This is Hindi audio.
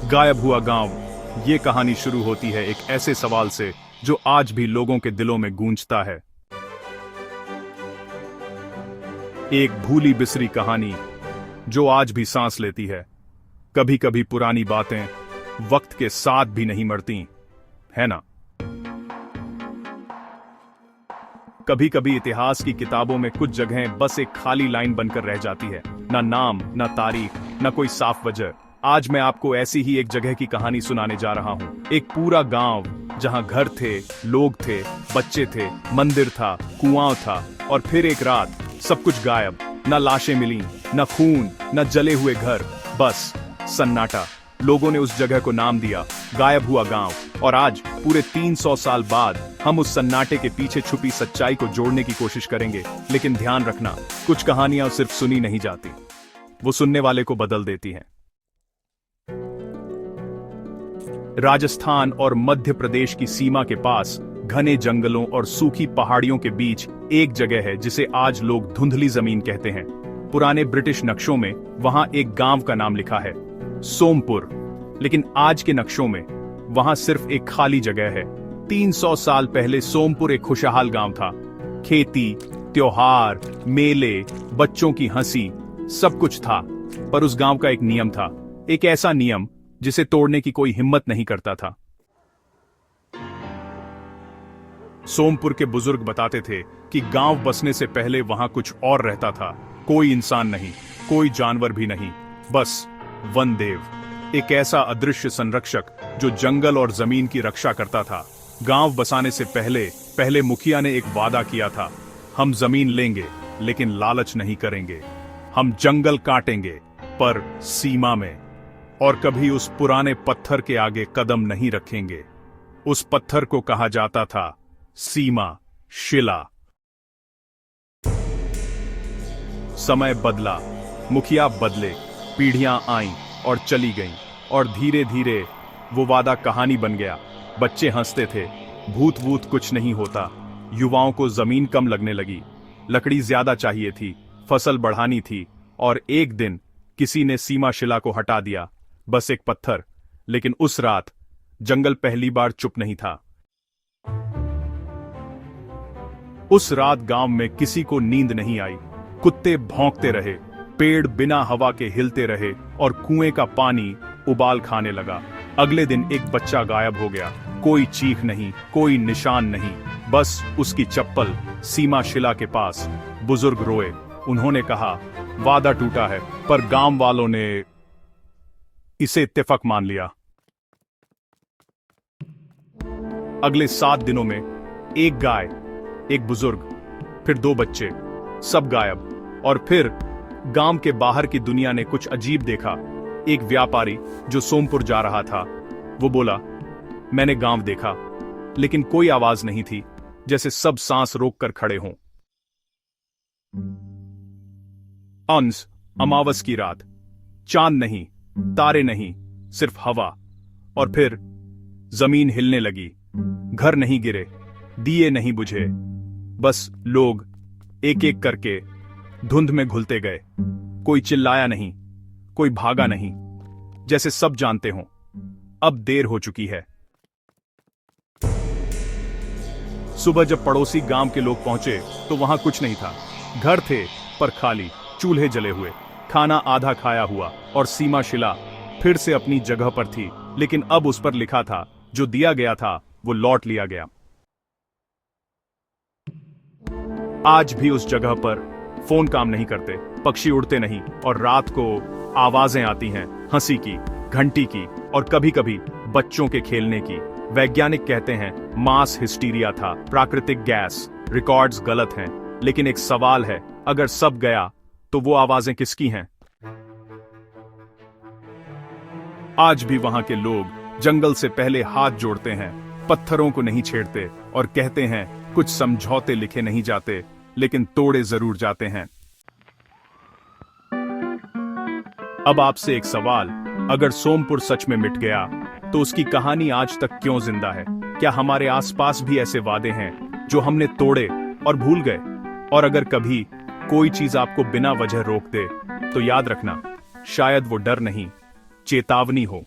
गायब हुआ गांव। ये कहानी शुरू होती है एक ऐसे सवाल से जो आज भी लोगों के दिलों में गूंजता है। एक भूली बिसरी कहानी जो आज भी सांस लेती है। कभी कभी पुरानी बातें वक्त के साथ भी नहीं मरती, है ना? कभी कभी इतिहास की किताबों में कुछ जगहें बस एक खाली लाइन बनकर रह जाती है, ना नाम, ना तारीख, ना कोई साफ वजह। आज मैं आपको ऐसी ही एक जगह की कहानी सुनाने जा रहा हूं। एक पूरा गांव जहां घर थे, लोग थे, बच्चे थे, मंदिर था, कुआं था, और फिर एक रात सब कुछ गायब। न लाशें मिली, न खून, न जले हुए घर, बस सन्नाटा। लोगों ने उस जगह को नाम दिया गायब हुआ गांव। और आज पूरे 300 साल बाद हम उस सन्नाटे के पीछे छुपी सच्चाई को जोड़ने की कोशिश करेंगे। लेकिन ध्यान रखना, कुछ कहानियां सिर्फ सुनी नहीं जाती, वो सुनने वाले को बदल देती हैं। राजस्थान और मध्य प्रदेश की सीमा के पास घने जंगलों और सूखी पहाड़ियों के बीच एक जगह है जिसे आज लोग धुंधली जमीन कहते हैं। पुराने ब्रिटिश नक्शों में वहां एक गांव का नाम लिखा है, सोमपुर। लेकिन आज के नक्शों में वहां सिर्फ एक खाली जगह है। 300 साल पहले सोमपुर एक खुशहाल गांव था। खेती, त्योहार, मेले, बच्चों की हंसी, सब कुछ था। पर उस गांव का एक नियम था, एक ऐसा नियम जिसे तोड़ने की कोई हिम्मत नहीं करता था। सोमपुर के बुजुर्ग बताते थे कि गांव बसने से पहले वहां कुछ और रहता था। कोई इंसान नहीं, कोई जानवर भी नहीं, बस वनदेव, एक ऐसा अदृश्य संरक्षक जो जंगल और जमीन की रक्षा करता था। गांव बसाने से पहले मुखिया ने एक वादा किया था, हम जमीन लेंगे लेकिन लालच नहीं करेंगे। हम जंगल काटेंगे पर सीमा में, और कभी उस पुराने पत्थर के आगे कदम नहीं रखेंगे। उस पत्थर को कहा जाता था सीमा शिला। समय बदला, मुखिया बदले, पीढ़ियां आईं और चली गईं, और धीरे धीरे वो वादा कहानी बन गया। बच्चे हंसते थे, भूत वूत कुछ नहीं होता। युवाओं को जमीन कम लगने लगी, लकड़ी ज्यादा चाहिए थी, फसल बढ़ानी थी, और एक दिन किसी ने सीमा शिला को हटा दिया, बस एक पत्थर। लेकिन उस रात जंगल पहली बार चुप नहीं था। उस रात गांव में किसी को नींद नहीं आई। कुत्ते भौंकते रहे, पेड़ बिना हवा के हिलते रहे, और कुएं का पानी उबाल खाने लगा। अगले दिन एक बच्चा गायब हो गया। कोई चीख नहीं, कोई निशान नहीं, बस उसकी चप्पल सीमा शिला के पास। बुजुर्ग रोए। उन्होंने कहा, वादा टूटा है, पर गांव वालों ने इसे इत्तेफाक मान लिया। अगले 7 दिनों में एक गाय, एक बुजुर्ग, फिर 2 बच्चे, सब गायब। और फिर गांव के बाहर की दुनिया ने कुछ अजीब देखा। एक व्यापारी जो सोमपुर जा रहा था, वो बोला, मैंने गांव देखा, लेकिन कोई आवाज नहीं थी, जैसे सब सांस रोककर खड़े हों। अंश अमावस की रात, चांद नहीं, तारे नहीं, सिर्फ हवा। और फिर जमीन हिलने लगी। घर नहीं गिरे, दिए नहीं बुझे, बस लोग एक एक करके धुंध में घुलते गए। कोई चिल्लाया नहीं, कोई भागा नहीं, जैसे सब जानते हों अब देर हो चुकी है। सुबह जब पड़ोसी गांव के लोग पहुंचे तो वहां कुछ नहीं था। घर थे पर खाली, चूल्हे जले हुए, खाना आधा खाया हुआ, और सीमा शिला फिर से अपनी जगह पर थी। लेकिन अब उस पर लिखा था, जो दिया गया था वो लौट लिया गया। आज भी उस जगह पर फोन काम नहीं करते, पक्षी उड़ते नहीं, और रात को आवाजें आती हैं, हंसी की, घंटी की, और कभी कभी बच्चों के खेलने की। वैज्ञानिक कहते हैं मास हिस्टीरिया था, प्राकृतिक गैस। रिकॉर्ड्स गलत हैं, लेकिन एक सवाल है, अगर सब गया तो वो आवाजें किसकी हैं? आज भी वहां के लोग जंगल से पहले हाथ जोड़ते हैं, पत्थरों को नहीं छेड़ते, और कहते हैं कुछ समझौते लिखे नहीं जाते, लेकिन तोड़े जरूर जाते हैं। अब आपसे एक सवाल, अगर सोमपुर सच में मिट गया तो उसकी कहानी आज तक क्यों जिंदा है? क्या हमारे आसपास भी ऐसे वादे हैं जो हमने तोड़े और भूल गए? और अगर कभी कोई चीज आपको बिना वजह रोक दे तो याद रखना, शायद वो डर नहीं, चेतावनी हो।